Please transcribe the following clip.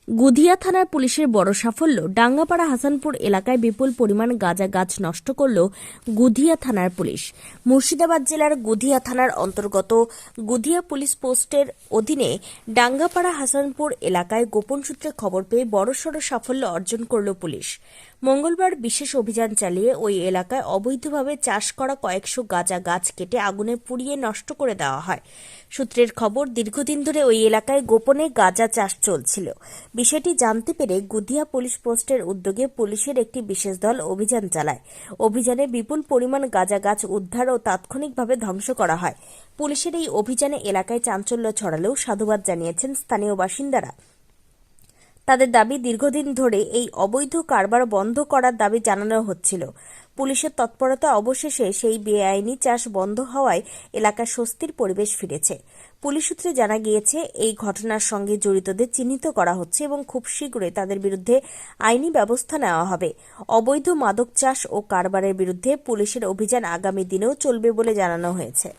গুধিয়া থানার পুলিশের বড় সাফল্য। ডাঙ্গাপাড়া হাসানপুর এলাকায় বিপুল পরিমাণ গাঁজা গাছ নষ্ট করল গুধিয়া থানার পুলিশ। মুর্শিদাবাদ জেলার গুধিয়া থানার অন্তর্গত গুধিয়া পুলিশ পোস্টের অধীনে ডাঙ্গাপাড়া হাসানপুর এলাকায় গোপন সূত্রে খবর পেয়ে বড়সড় সাফল্য অর্জন করল পুলিশ। মঙ্গলবার বিশেষ অভিযান চালিয়ে ওই এলাকায় অবৈধভাবে চাষ করা কয়েকশো গাঁজা গাছ কেটে আগুনে পুড়িয়ে নষ্ট করে দেওয়া হয়। সূত্রের খবর, দীর্ঘদিন ধরে ওই এলাকায় গোপনে গাঁজা চাষ চলছিল। বিষয়টি জানতে পেরে গুধিয়া পুলিশ পোস্টের উদ্যোগে পুলিশের একটি বিশেষ দল অভিযান চালায়। অভিযানে বিপুল পরিমাণ গাঁজা গাছ উদ্ধার ও তাৎক্ষণিকভাবে ধ্বংস করা হয়। পুলিশের এই অভিযানে এলাকায় চাঞ্চল্য ছড়ালেও সাধুবাদ জানিয়েছেন স্থানীয় বাসিন্দারা। তাদের দাবি, দীর্ঘদিন ধরে এই অবৈধ কারবার বন্ধ করার দাবি জানানো হচ্ছিল। পুলিশের তৎপরতা অবশেষে সেই বেআইনি চাষ বন্ধ হওয়ায় এলাকায় স্বস্তির পরিবেশ ফিরেছে। পুলিশ সূত্রে জানা গিয়েছে, এই ঘটনার সঙ্গে জড়িতদের চিহ্নিত করা হচ্ছে এবং খুব শীঘ্রই তাদের বিরুদ্ধে আইনি ব্যবস্থা নেওয়া হবে। অবৈধ মাদক চাষ ও কারবারের বিরুদ্ধে পুলিশের অভিযান আগামী দিনেও চলবে বলে জানানো হয়েছে।